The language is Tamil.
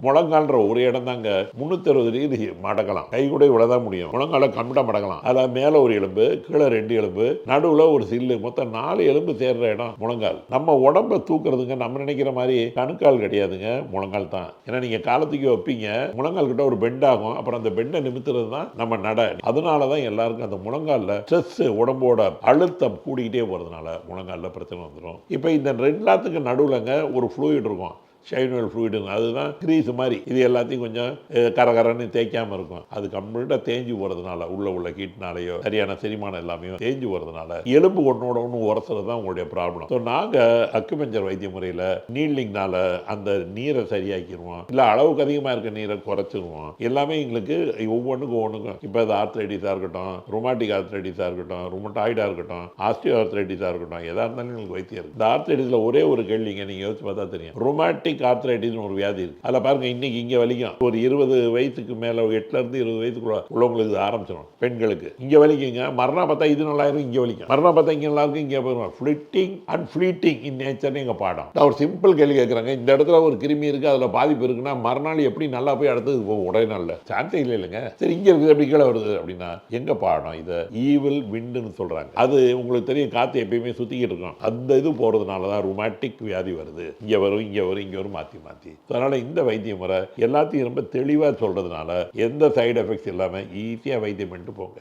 முழங்கால்ன்ற ஒரு இடம் தாங்க 360 டிகிரி மடக்கலாம். கை கூட இவ்வளவுதான் முடியும். முழங்கால கம்ப்ளீட்டா மடக்கலாம். அதில் மேலே ஒரு எலும்பு, கீழே 2 எலும்பு, நடுவில் ஒரு சில்லு, மொத்தம் 4 எலும்பு சேர்ற இடம் முழங்கால். நம்ம உடம்ப தூக்குறதுங்க நம்ம நினைக்கிற மாதிரி கணுக்கால் கிடையாதுங்க, முழங்கால் தான். ஏன்னா நீங்க காலத்துக்கு வைப்பீங்க, முழங்கால் கிட்ட ஒரு பெண்ட் ஆகும். அப்புறம் அந்த பெண்டை நிமித்துறது தான் நம்ம நட. அதனால தான் எல்லாருக்கும் அந்த முழங்காலில் ஸ்ட்ரெஸ், உடம்போட அழுத்தம் கூடிக்கிட்டே போகிறதுனால முழங்காலில் பிரச்சனை வந்துடும். இப்போ இந்த ரெண்டுத்துக்கு நடுவுலங்க ஒரு ஃப்ளூயிட் இருக்கும், ஷைனல் ஃப்ளூயிடுங்க. அதுதான் கிரீஸ் மாதிரி. இது எல்லாத்தையும் கொஞ்சம் கரகரன்னு தேய்க்காமல் இருக்கும். அது கம்ப்ளீட்டாக தேஞ்சு போகிறதுனால, உள்ள கீட்னாலேயோ சரியான செரிமானம் எல்லாமே தேஞ்சு போகிறதுனால எலும்பு ஒன்றோட ஒன்று உரசுறது தான் உங்களுடைய ப்ராப்ளம். ஸோ நாங்கள் அக்குபஞ்சர் வைத்திய முறையில் நீட்லிங்னால அந்த நீரை சரியாக்கிடுவோம், இல்லை அளவுக்கு அதிகமாக இருக்க நீரை குறைச்சிருவோம். எல்லாமே எங்களுக்கு ஒவ்வொன்றுக்கும் இப்போ அது ஆர்த்ரைட்டிஸாக இருக்கட்டும், ரொமாட்டிக் ஆர்த்ரைட்டிஸாக இருக்கட்டும், ரொமட்டாய்டாக இருக்கட்டும், ஆஸ்டியோ ஆர்த்ரைட்டிஸாக இருக்கட்டும், எதாக இருந்தாலும் எங்களுக்கு வைத்தியம் இருக்குது. இந்த ஆர்த்ரைட்டிஸில் ஒரே ஒரு கேள்விங்க, நீங்கள் யோசிச்சு பார்த்தா தெரியும். ரொமாட்டிக் ஆர்த்ரைட்டிஸ் ஒரு வியாதி இருக்கு. அதில் பாருங்க, இன்னைக்கு இங்கே வலிக்கும். ஒரு 20 வயசுக்கு மேலே, 8 இருந்து 20 வயசுக்குள்ள உள்ளவங்களுக்கு ஆரம்பிச்சிடும். பெண்களுக்கு இங்கே வலிக்குங்க. மரணம் பார்த்தா இது நல்லா இருக்கும், இங்கே வலிக்கும். மரணம் பார்த்தா இங்கே நல்லா இருக்கும், இங்கே போயிடும். ஃப்ளிட்டிங் அண்ட் ஃப்ளீட்டிங் இன் நேச்சர்னு எங்கள் பாடம். ஒரு சிம்பிள் கேள்வி கேட்குறாங்க, இந்த இடத்துல ஒரு கிருமி இருக்குது, அதில் பாதிப்பு இருக்குன்னா மறுநாள் எப்படி நல்லா போய் அடுத்தது போகும்? உடனே நாளில் சான்ஸே இல்லைங்க. சரி, இங்கே இருக்குது, எப்படி கீழே வருது அப்படின்னா எங்க பாடம்? இதை ஈவில் விண்டுன்னு சொல்றாங்க. அது உங்களுக்கு தெரியும், காற்று எப்பயுமே சுற்றிக்கிட்டு இருக்கும். அந்த இது போகிறதுனால தான் ருமாட்டிக் வியாதி வருது. இங்கே வரும், இங்கே வரும், இங்கே வரும், மாற்றி. அதனால இந்த வைத்திய முறை எல்லாத்தையும் ரொம்ப தெளிவாக சொல்றதுனால எந்த சைடு எஃபெக்ட்ஸ் இல்லாமல் ஈஸியாக வைத்தியம் பண்ணிட்டு போங்க.